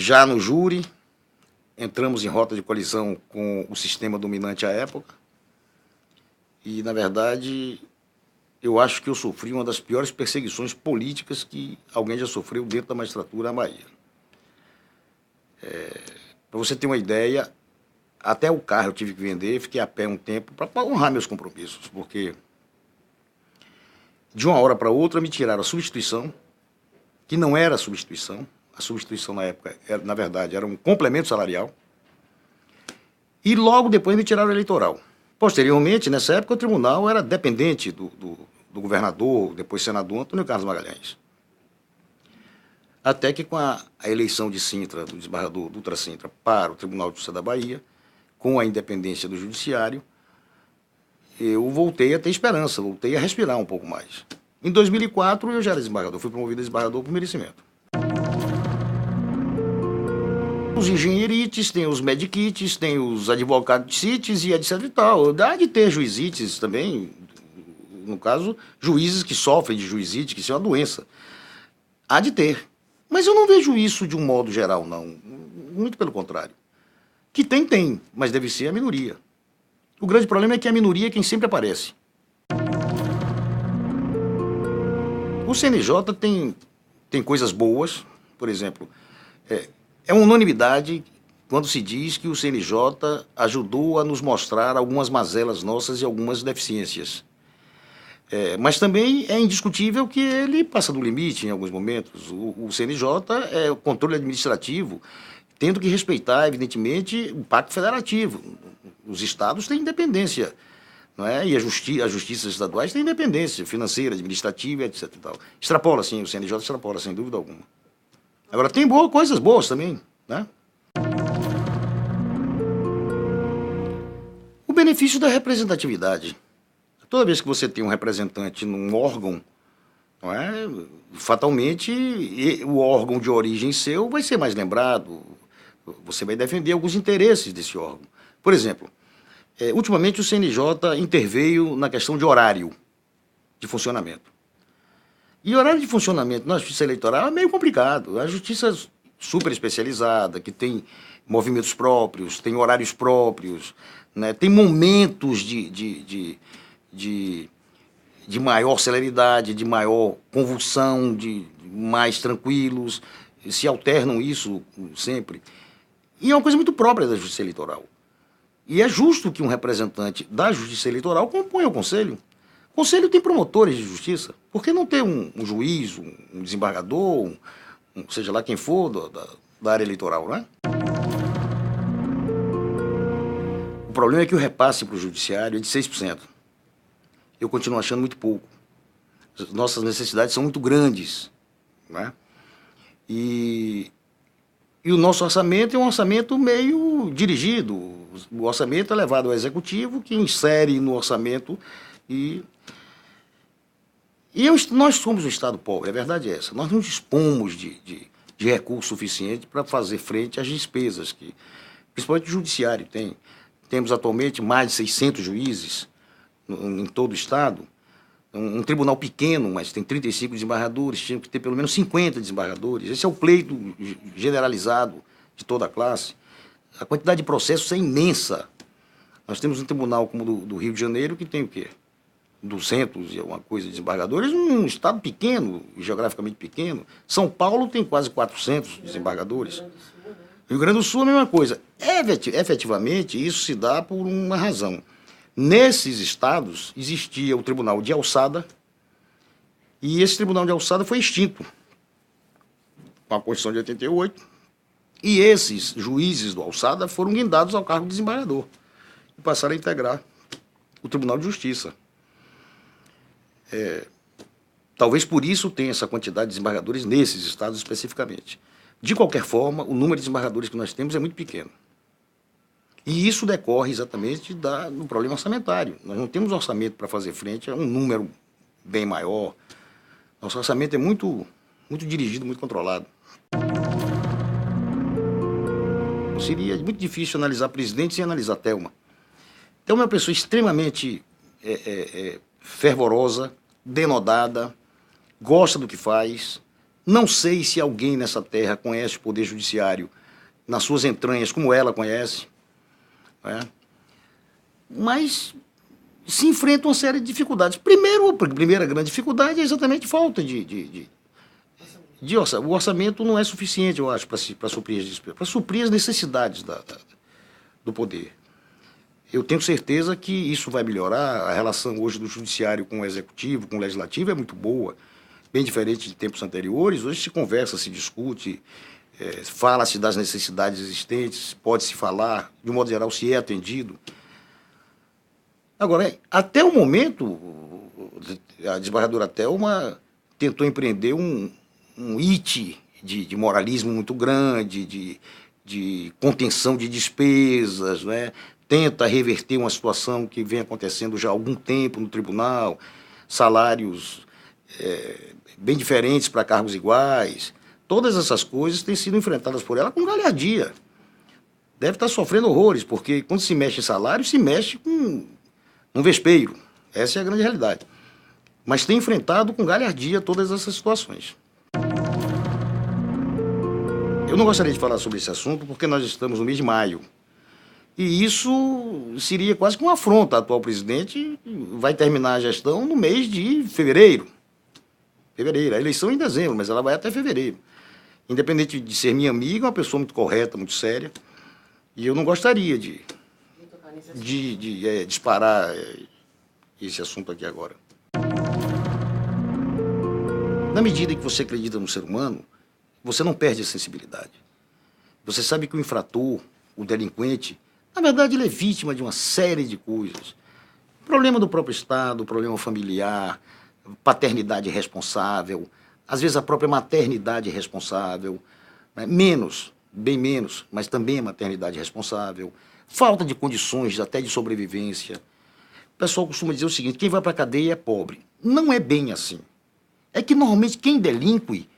já no júri, entramos em rota de colisão com o sistema dominante à época. E, na verdade, eu acho que eu sofri uma das piores perseguições políticas que alguém já sofreu dentro da magistratura na Bahia. Para você ter uma ideia, até o carro eu tive que vender, fiquei a pé um tempo para honrar meus compromissos, porque de uma hora para outra me tiraram a substituição, que não era substituição. A substituição na época, na verdade, era um complemento salarial. E logo depois me tiraram o eleitoral. Posteriormente, nessa época, o tribunal era dependente do governador, depois senador Antônio Carlos Magalhães. Até que com a eleição de Sintra, do desembargador Dutra Sintra, para o Tribunal de Justiça da Bahia, com a independência do judiciário, eu voltei a ter esperança, voltei a respirar um pouco mais. Em 2004, eu já era desembargador, fui promovido a desembargador por merecimento. Os engenheirites, tem os mediquites, tem os advogadites e etc e tal. Dá de ter juizites também, no caso, juízes que sofrem de juizite, que isso é uma doença. Há de ter. Mas eu não vejo isso de um modo geral, não. Muito pelo contrário. Que tem, mas deve ser a minoria. O grande problema é que a minoria é quem sempre aparece. O CNJ tem coisas boas, por exemplo, é uma unanimidade quando se diz que o CNJ ajudou a nos mostrar algumas mazelas nossas e algumas deficiências. Mas também é indiscutível que ele passa do limite em alguns momentos. O CNJ é o controle administrativo, tendo que respeitar, evidentemente, o pacto federativo. Os estados têm independência, não é? E as justiças estaduais têm independência financeira, administrativa, etc. E tal. Extrapola, sim, o CNJ extrapola, sem dúvida alguma. Agora, tem coisas boas também, né? O benefício da representatividade. Toda vez que você tem um representante num órgão, não é? Fatalmente, o órgão de origem seu vai ser mais lembrado. Você vai defender alguns interesses desse órgão. Por exemplo, ultimamente o CNJ interveio na questão de horário de funcionamento. E horário de funcionamento na justiça eleitoral é meio complicado. A justiça super especializada, que tem movimentos próprios, tem horários próprios, né? Tem momentos de maior celeridade, de maior convulsão, de mais tranquilos, se alternam isso sempre. E é uma coisa muito própria da justiça eleitoral. E é justo que um representante da justiça eleitoral componha o conselho. O conselho tem promotores de justiça. Por que não ter um juiz, um desembargador, seja lá quem for da área eleitoral, né? O problema é que o repasse para o judiciário é de 6%. Eu continuo achando muito pouco. Nossas necessidades são muito grandes, né? E o nosso orçamento é um orçamento meio dirigido. O orçamento é levado ao executivo, que insere no orçamento nós somos um Estado pobre, a verdade é essa. Nós não dispomos de recurso suficiente para fazer frente às despesas que, principalmente o judiciário, tem. Temos atualmente mais de 600 juízes em todo o Estado. Um tribunal pequeno, mas tem 35 desembargadores, tinha que ter pelo menos 50 desembargadores. Esse é o pleito generalizado de toda a classe. A quantidade de processos é imensa. Nós temos um tribunal como o do Rio de Janeiro, que tem o quê? 200 e alguma coisa de desembargadores, um estado pequeno, geograficamente pequeno. São Paulo tem quase 400 desembargadores. Rio Grande do Sul é a mesma coisa. Efetivamente, isso se dá por uma razão. Nesses estados existia o Tribunal de Alçada, e esse Tribunal de Alçada foi extinto com a Constituição de 88, e esses juízes do Alçada foram guindados ao cargo de desembargador e passaram a integrar o Tribunal de Justiça. Talvez por isso tenha essa quantidade de desembargadores nesses estados especificamente. De qualquer forma, o número de desembargadores que nós temos é muito pequeno. E isso decorre exatamente do problema orçamentário. Nós não temos orçamento para fazer frente a um número bem maior. Nosso orçamento é muito dirigido, muito controlado. Seria muito difícil analisar presidente sem analisar Thelma. Thelma é uma pessoa extremamente fervorosa, denodada, gosta do que faz, Não sei se alguém nessa terra conhece o Poder Judiciário nas suas entranhas como ela conhece, né? Mas se enfrenta uma série de dificuldades. Primeiro, a primeira grande dificuldade é exatamente falta o orçamento não é suficiente, eu acho, para suprir as despesas, para suprir as necessidades do poder. Eu tenho certeza que isso vai melhorar. A relação hoje do judiciário com o executivo, com o legislativo, é muito boa, bem diferente de tempos anteriores. Hoje se conversa, se discute, fala-se das necessidades existentes, pode-se falar, de um modo geral, se é atendido. Agora, até o momento, a desembargadora Thelma tentou empreender um hit de moralismo muito grande, de contenção de despesas, né? Tenta reverter uma situação que vem acontecendo já há algum tempo no tribunal, salários bem diferentes para cargos iguais. Todas essas coisas têm sido enfrentadas por ela com galhardia. Deve estar sofrendo horrores, porque quando se mexe em salário, se mexe com um vespeiro. Essa é a grande realidade. Mas tem enfrentado com galhardia todas essas situações. Eu não gostaria de falar sobre esse assunto porque nós estamos no mês de maio. E isso seria quase que uma afronta. A atual presidente vai terminar a gestão no mês de fevereiro. A eleição é em dezembro, mas ela vai até fevereiro. Independente de ser minha amiga, é uma pessoa muito correta, muito séria. E eu não gostaria de disparar esse assunto aqui agora. Na medida em que você acredita no ser humano, você não perde a sensibilidade. Você sabe que o infrator, o delinquente, na verdade ele é vítima de uma série de coisas. Problema do próprio Estado, problema familiar, paternidade irresponsável, às vezes a própria maternidade irresponsável, né? Bem menos, mas também a maternidade irresponsável, falta de condições até de sobrevivência. O pessoal costuma dizer o seguinte: quem vai para a cadeia é pobre. Não é bem assim. É que normalmente quem delinque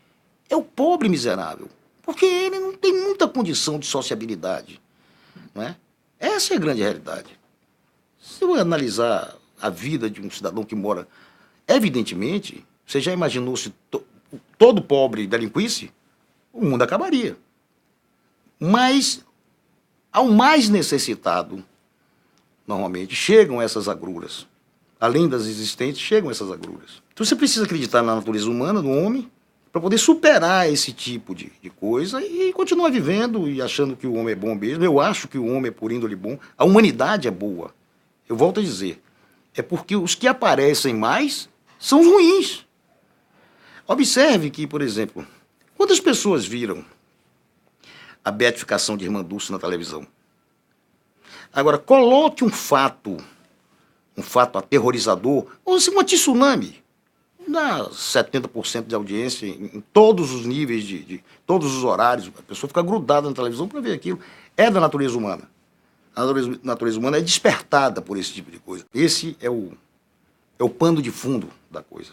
é o pobre miserável, porque ele não tem muita condição de sociabilidade, não é? Essa é a grande realidade. Se eu analisar a vida de um cidadão que mora, evidentemente, você já imaginou se todo pobre delinquisse? O mundo acabaria. Mas ao mais necessitado, normalmente, chegam essas agruras. Além das existentes, chegam essas agruras. Então você precisa acreditar na natureza humana, no homem, para poder superar esse tipo de coisa e continuar vivendo e achando que o homem é bom mesmo. Eu acho que o homem é por índole bom. A humanidade é boa. Eu volto a dizer, é porque os que aparecem mais são os ruins. Observe que, por exemplo, quantas pessoas viram a beatificação de Irmã Dulce na televisão? Agora, coloque um fato aterrorizador, ou assim, uma tsunami, dá 70% de audiência em todos os níveis, de todos os horários, a pessoa fica grudada na televisão para ver aquilo. É da natureza humana. A natureza humana é despertada por esse tipo de coisa. Esse é o pano de fundo da coisa.